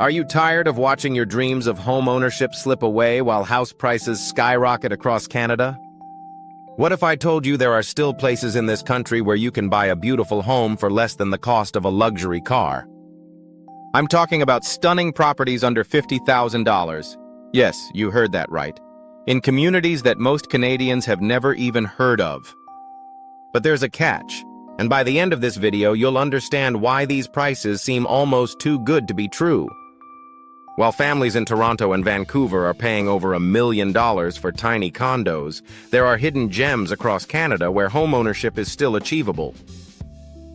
Are you tired of watching your dreams of home ownership slip away while house prices skyrocket across Canada? What if I told you there are still places in this country where you can buy a beautiful home for less than the cost of a luxury car? I'm talking about stunning properties under $50,000. Yes, you heard that right. In communities that most Canadians have never even heard of. But there's a catch, and by the end of this video, you'll understand why these prices seem almost too good to be true. While families in Toronto and Vancouver are paying over $1 million for tiny condos, there are hidden gems across Canada where homeownership is still achievable.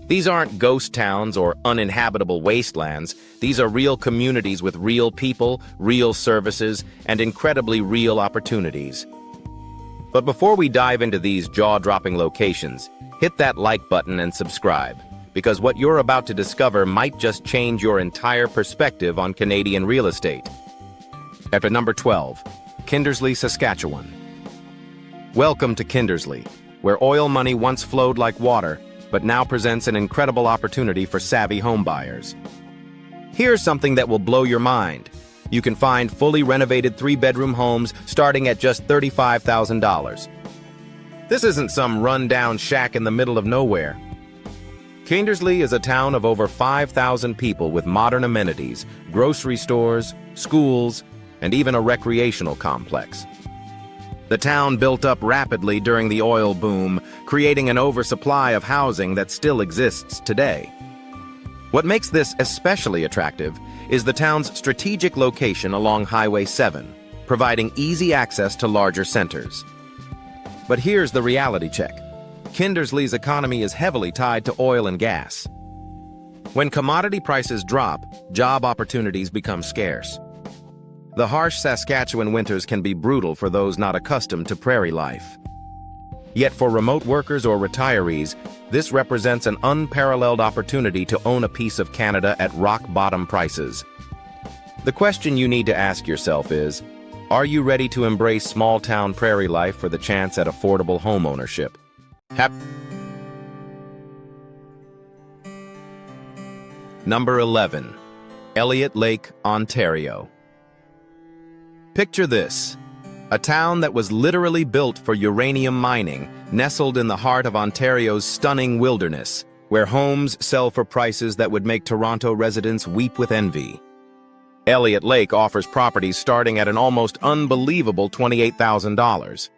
These aren't ghost towns or uninhabitable wastelands. These are real communities with real people, real services, and incredibly real opportunities. But before we dive into these jaw-dropping locations, hit that like button and subscribe, because what you're about to discover might just change your entire perspective on Canadian real estate. At number 12, Kindersley, Saskatchewan. Welcome to Kindersley, where oil money once flowed like water, but now presents an incredible opportunity for savvy homebuyers. Here's something that will blow your mind. You can find fully renovated 3-bedroom homes starting at just $35,000. This isn't some run-down shack in the middle of nowhere. Kindersley is a town of over 5,000 people with modern amenities, grocery stores, schools, and even a recreational complex. The town built up rapidly during the oil boom, creating an oversupply of housing that still exists today. What makes this especially attractive is the town's strategic location along Highway 7, providing easy access to larger centers. But here's the reality check. Kindersley's economy is heavily tied to oil and gas. When commodity prices drop, job opportunities become scarce. The harsh Saskatchewan winters can be brutal for those not accustomed to prairie life. Yet for remote workers or retirees, this represents an unparalleled opportunity to own a piece of Canada at rock-bottom prices. The question you need to ask yourself is, are you ready to embrace small-town prairie life for the chance at affordable home ownership? Number 11. Elliott Lake, Ontario. Picture this. A town that was literally built for uranium mining, nestled in the heart of Ontario's stunning wilderness, where homes sell for prices that would make Toronto residents weep with envy. Elliott Lake offers properties starting at an almost unbelievable $28,000.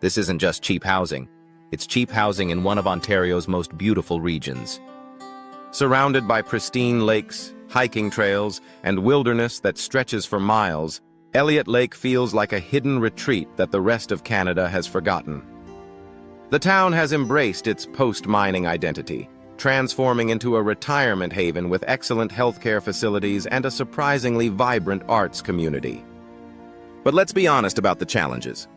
This isn't just cheap housing. It's cheap housing in one of Ontario's most beautiful regions. Surrounded by pristine lakes, hiking trails, and wilderness that stretches for miles, Elliott Lake feels like a hidden retreat that the rest of Canada has forgotten. The town has embraced its post-mining identity, transforming into a retirement haven with excellent healthcare facilities and a surprisingly vibrant arts community. But let's be honest about the challenges.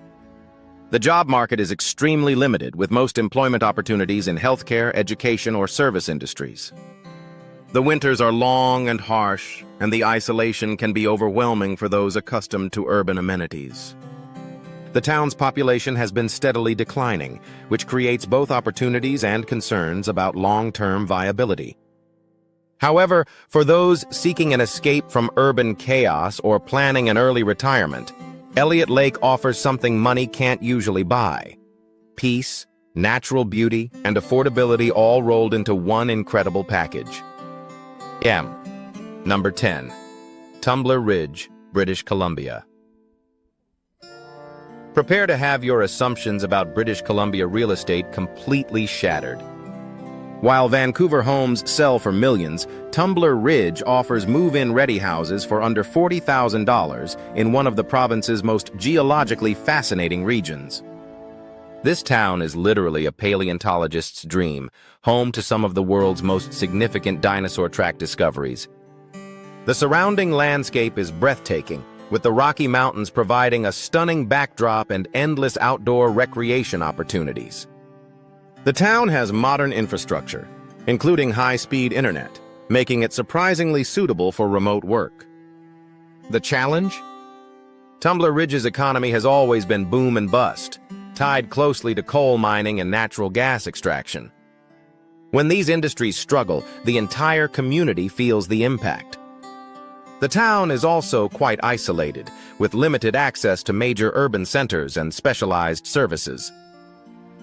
The job market is extremely limited, with most employment opportunities in healthcare, education, or service industries. The winters are long and harsh, and the isolation can be overwhelming for those accustomed to urban amenities. The town's population has been steadily declining, which creates both opportunities and concerns about long-term viability. However, for those seeking an escape from urban chaos or planning an early retirement, Elliott Lake offers something money can't usually buy: peace, natural beauty, and affordability, all rolled into one incredible package. Number 10. Tumbler Ridge, British Columbia. Prepare to have your assumptions about British Columbia real estate completely shattered. While Vancouver homes sell for millions, Tumbler Ridge offers move-in ready houses for under $40,000 in one of the province's most geologically fascinating regions. This town is literally a paleontologist's dream, home to some of the world's most significant dinosaur track discoveries. The surrounding landscape is breathtaking, with the Rocky Mountains providing a stunning backdrop and endless outdoor recreation opportunities. The town has modern infrastructure, including high-speed internet, making it surprisingly suitable for remote work. The challenge? Tumbler Ridge's economy has always been boom and bust, tied closely to coal mining and natural gas extraction. When these industries struggle, the entire community feels the impact. The town is also quite isolated, with limited access to major urban centers and specialized services.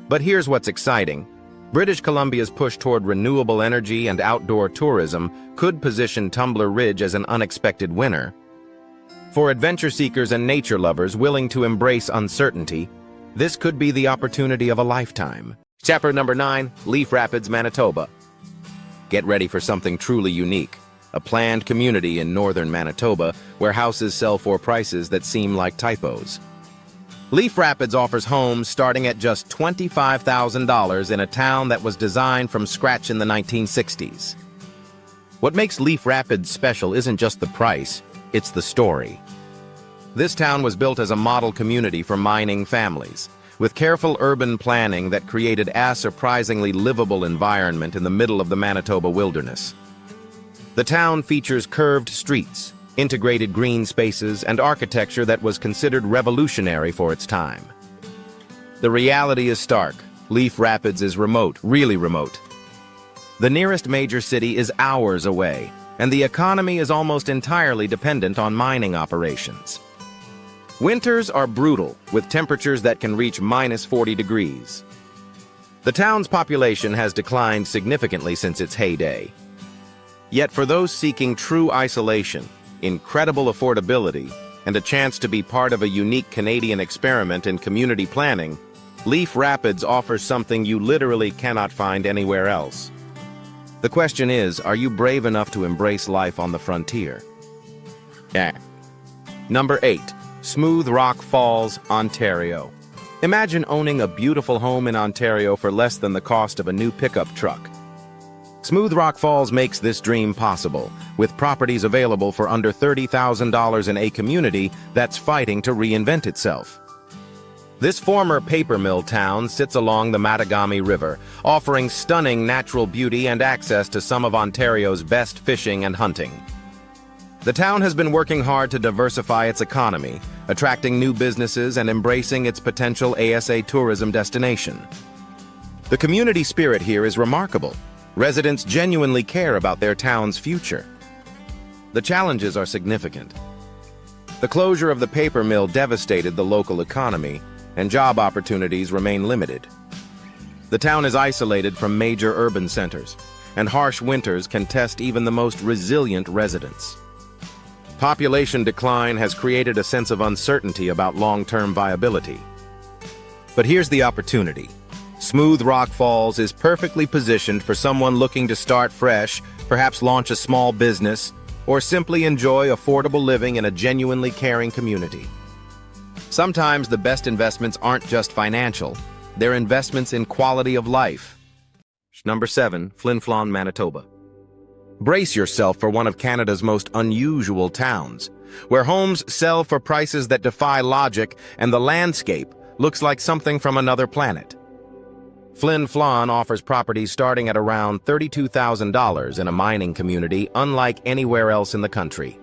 But here's what's exciting. British Columbia's push toward renewable energy and outdoor tourism could position Tumbler Ridge as an unexpected winner. For adventure seekers and nature lovers willing to embrace uncertainty, this could be the opportunity of a lifetime. Chapter number 9, Leaf Rapids, Manitoba. Get ready for something truly unique. A planned community in northern Manitoba where houses sell for prices that seem like typos. Leaf Rapids offers homes starting at just $25,000 in a town that was designed from scratch in the 1960s. What makes Leaf Rapids special isn't just the price, it's the story. This town was built as a model community for mining families, with careful urban planning that created a surprisingly livable environment in the middle of the Manitoba wilderness. The town features curved streets, integrated green spaces, and architecture that was considered revolutionary for its time. The reality is stark. Leaf Rapids is remote, really remote. The nearest major city is hours away, and the economy is almost entirely dependent on mining operations. Winters are brutal, with temperatures that can reach minus 40 degrees. The town's population has declined significantly since its heyday. Yet for those seeking true isolation, incredible affordability, and a chance to be part of a unique Canadian experiment in community planning, Leaf Rapids offers something you literally cannot find anywhere else. The question is, are you brave enough to embrace life on the frontier? Number 8. Smooth Rock Falls, Ontario. Imagine owning a beautiful home in Ontario for less than the cost of a new pickup truck. Smooth Rock Falls makes this dream possible, with properties available for under $30,000 in a community that's fighting to reinvent itself. This former paper mill town sits along the Mattagami River, offering stunning natural beauty and access to some of Ontario's best fishing and hunting. The town has been working hard to diversify its economy, attracting new businesses and embracing its potential ASA tourism destination. The community spirit here is remarkable. Residents genuinely care about their town's future. The challenges are significant. The closure of the paper mill devastated the local economy, and job opportunities remain limited. The town is isolated from major urban centers, and harsh winters can test even the most resilient residents. Population decline has created a sense of uncertainty about long-term viability. But here's the opportunity. Smooth Rock Falls is perfectly positioned for someone looking to start fresh, perhaps launch a small business, or simply enjoy affordable living in a genuinely caring community. Sometimes the best investments aren't just financial, they're investments in quality of life. Number 7, Flin Flon, Manitoba. Brace yourself for one of Canada's most unusual towns, where homes sell for prices that defy logic and the landscape looks like something from another planet. Flin Flon offers properties starting at around $32,000 in a mining community unlike anywhere else in the country.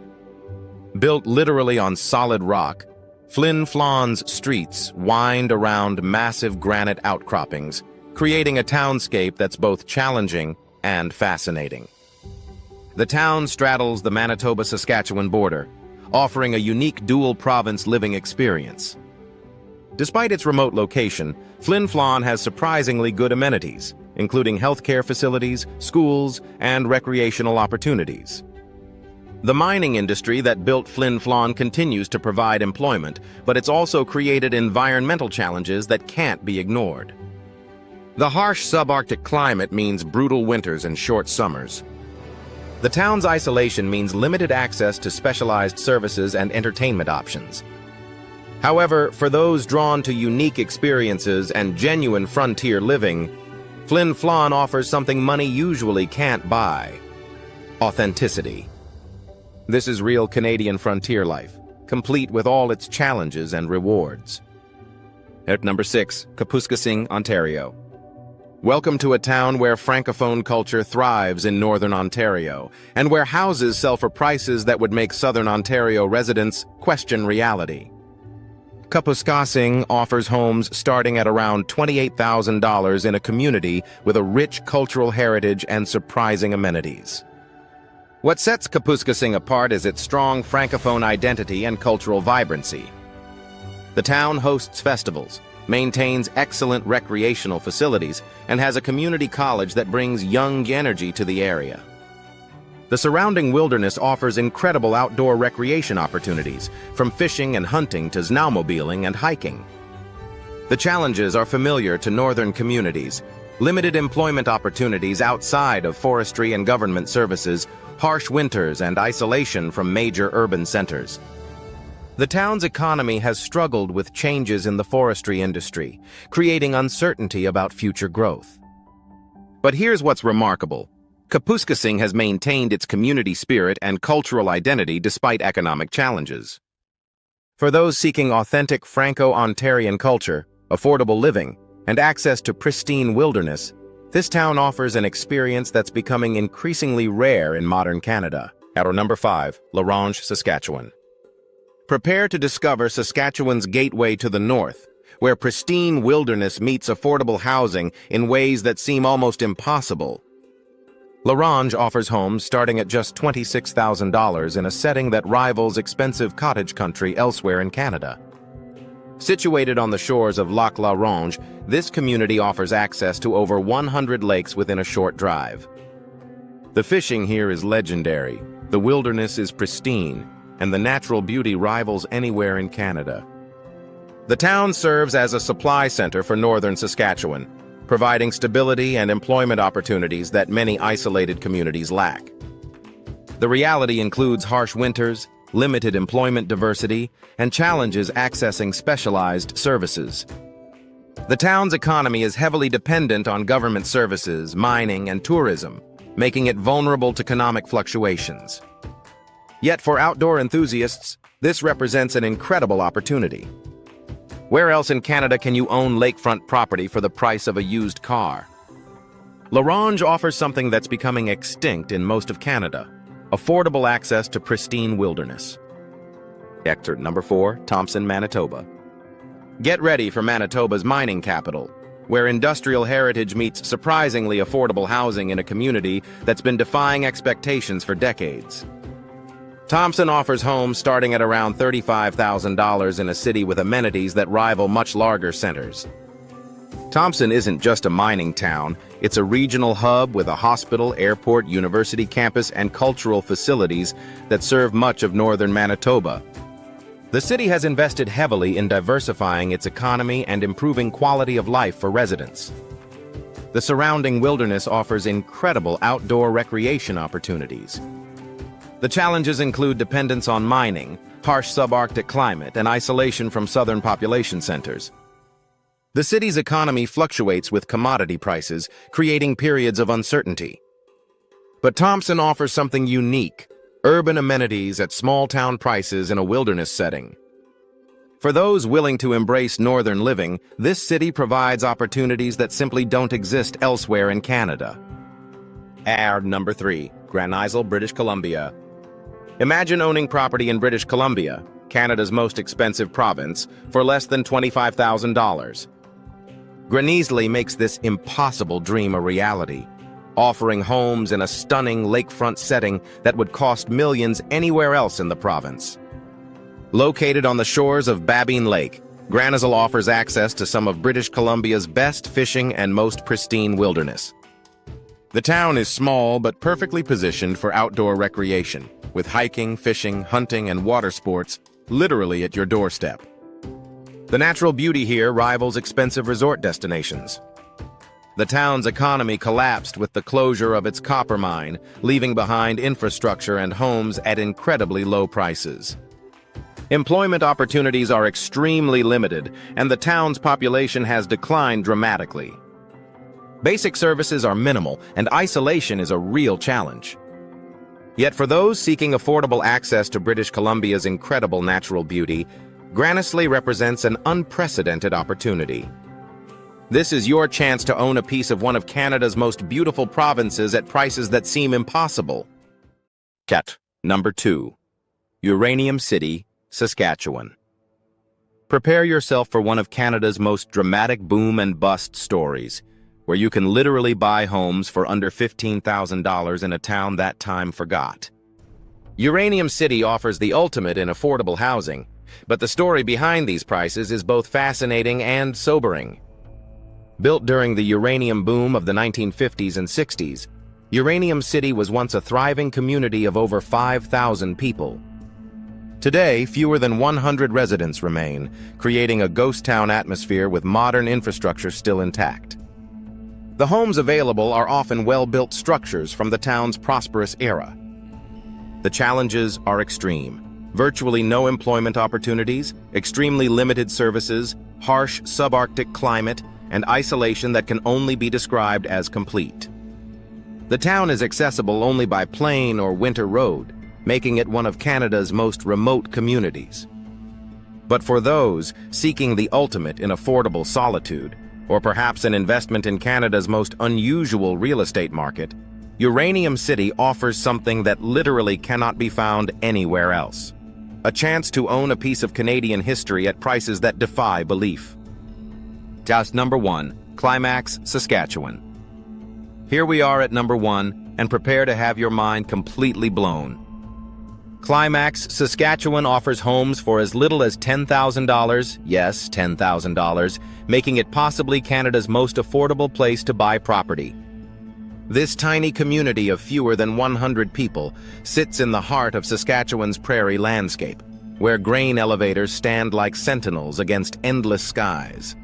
Built literally on solid rock, Flin Flon's streets wind around massive granite outcroppings, creating a townscape that's both challenging and fascinating. The town straddles the Manitoba-Saskatchewan border, offering a unique dual-province living experience. Despite its remote location, Flin Flon has surprisingly good amenities, including healthcare facilities, schools, and recreational opportunities. The mining industry that built Flin Flon continues to provide employment, but it's also created environmental challenges that can't be ignored. The harsh subarctic climate means brutal winters and short summers. The town's isolation means limited access to specialized services and entertainment options. However, for those drawn to unique experiences and genuine frontier living, Flin Flon offers something money usually can't buy: authenticity. This is real Canadian frontier life, complete with all its challenges and rewards. At number 6, Kapuskasing, Ontario. Welcome to a town where Francophone culture thrives in Northern Ontario, and where houses sell for prices that would make Southern Ontario residents question reality. Kapuskasing offers homes starting at around $28,000 in a community with a rich cultural heritage and surprising amenities. What sets Kapuskasing apart is its strong Francophone identity and cultural vibrancy. The town hosts festivals, maintains excellent recreational facilities, and has a community college that brings young energy to the area. The surrounding wilderness offers incredible outdoor recreation opportunities, from fishing and hunting to snowmobiling and hiking. The challenges are familiar to northern communities: limited employment opportunities outside of forestry and government services, harsh winters, and isolation from major urban centers. The town's economy has struggled with changes in the forestry industry, creating uncertainty about future growth. But here's what's remarkable. Kapuskasing has maintained its community spirit and cultural identity despite economic challenges. For those seeking authentic Franco-Ontarian culture, affordable living, and access to pristine wilderness, this town offers an experience that's becoming increasingly rare in modern Canada. At number 5, La Ronge, Saskatchewan. Prepare to discover Saskatchewan's gateway to the north, where pristine wilderness meets affordable housing in ways that seem almost impossible. La Ronge offers homes starting at just $26,000 in a setting that rivals expensive cottage country elsewhere in Canada. Situated on the shores of Lac La Ronge, this community offers access to over 100 lakes within a short drive. The fishing here is legendary, the wilderness is pristine, and the natural beauty rivals anywhere in Canada. The town serves as a supply center for northern Saskatchewan, providing stability and employment opportunities that many isolated communities lack. The reality includes harsh winters, limited employment diversity, and challenges accessing specialized services. The town's economy is heavily dependent on government services, mining, and tourism, making it vulnerable to economic fluctuations. Yet for outdoor enthusiasts, this represents an incredible opportunity. Where else in Canada can you own lakefront property for the price of a used car? La Ronge offers something that's becoming extinct in most of Canada: affordable access to pristine wilderness. Number 4, Thompson, Manitoba. Get ready for Manitoba's mining capital, where industrial heritage meets surprisingly affordable housing in a community that's been defying expectations for decades. Thompson offers homes starting at around $35,000 in a city with amenities that rival much larger centers. Thompson isn't just a mining town, it's a regional hub with a hospital, airport, university campus, and cultural facilities that serve much of northern Manitoba. The city has invested heavily in diversifying its economy and improving quality of life for residents. The surrounding wilderness offers incredible outdoor recreation opportunities. The challenges include dependence on mining, harsh subarctic climate, and isolation from southern population centers. The city's economy fluctuates with commodity prices, creating periods of uncertainty. But Thompson offers something unique: urban amenities at small-town prices in a wilderness setting. For those willing to embrace northern living, this city provides opportunities that simply don't exist elsewhere in Canada. Number 3, Grand Isle, British Columbia. Imagine owning property in British Columbia, Canada's most expensive province, for less than $25,000. Grand makes this impossible dream a reality, offering homes in a stunning lakefront setting that would cost millions anywhere else in the province. Located on the shores of Babine Lake, Grand Isle offers access to some of British Columbia's best fishing and most pristine wilderness. The town is small but perfectly positioned for outdoor recreation, with hiking, fishing, hunting, and water sports literally at your doorstep. The natural beauty here rivals expensive resort destinations. The town's economy collapsed with the closure of its copper mine, leaving behind infrastructure and homes at incredibly low prices. Employment opportunities are extremely limited, and the town's population has declined dramatically. Basic services are minimal, and isolation is a real challenge. Yet for those seeking affordable access to British Columbia's incredible natural beauty, Grand Isle represents an unprecedented opportunity. This is your chance to own a piece of one of Canada's most beautiful provinces at prices that seem impossible. Number 2, Uranium City, Saskatchewan. Prepare yourself for one of Canada's most dramatic boom and bust stories, where you can literally buy homes for under $15,000 in a town that time forgot. Uranium City offers the ultimate in affordable housing, but the story behind these prices is both fascinating and sobering. Built during the uranium boom of the 1950s and 60s, Uranium City was once a thriving community of over 5,000 people. Today, fewer than 100 residents remain, creating a ghost town atmosphere with modern infrastructure still intact. The homes available are often well-built structures from the town's prosperous era. The challenges are extreme. Virtually no employment opportunities, extremely limited services, harsh subarctic climate, and isolation that can only be described as complete. The town is accessible only by plane or winter road, making it one of Canada's most remote communities. But for those seeking the ultimate in affordable solitude, or perhaps an investment in Canada's most unusual real estate market, Uranium City offers something that literally cannot be found anywhere else. A chance to own a piece of Canadian history at prices that defy belief. Just number 1, Climax, Saskatchewan. Here we are at number 1, and prepare to have your mind completely blown. Climax, Saskatchewan offers homes for as little as $10,000, yes, $10,000, making it possibly Canada's most affordable place to buy property. This tiny community of fewer than 100 people sits in the heart of Saskatchewan's prairie landscape, where grain elevators stand like sentinels against endless skies.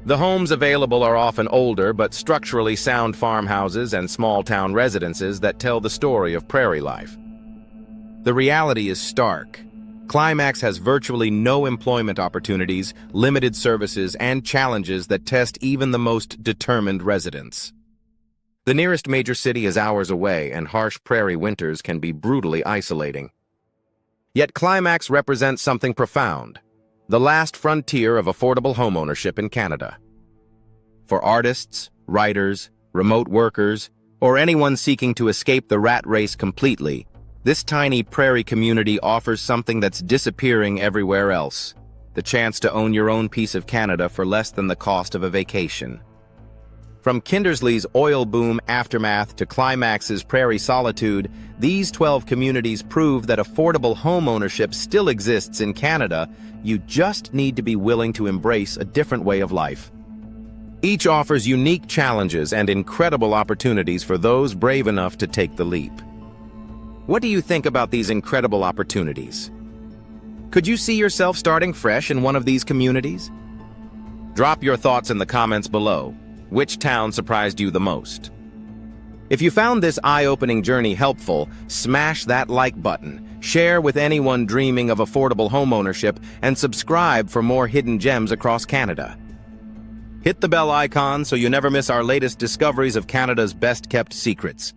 The homes available are often older but structurally sound farmhouses and small-town residences that tell the story of prairie life. The reality is stark. Climax has virtually no employment opportunities, limited services, and challenges that test even the most determined residents. The nearest major city is hours away, and harsh prairie winters can be brutally isolating. Yet Climax represents something profound, the last frontier of affordable homeownership in Canada. For artists, writers, remote workers, or anyone seeking to escape the rat race completely, this tiny prairie community offers something that's disappearing everywhere else: the chance to own your own piece of Canada for less than the cost of a vacation. From Kindersley's oil boom aftermath to Climax's prairie solitude, these 12 communities prove that affordable homeownership still exists in Canada. You just need to be willing to embrace a different way of life. Each offers unique challenges and incredible opportunities for those brave enough to take the leap. What do you think about these incredible opportunities? Could you see yourself starting fresh in one of these communities? Drop your thoughts in the comments below. Which town surprised you the most? If you found this eye-opening journey helpful, smash that like button, share with anyone dreaming of affordable homeownership, and subscribe for more hidden gems across Canada. Hit the bell icon so you never miss our latest discoveries of Canada's best-kept secrets.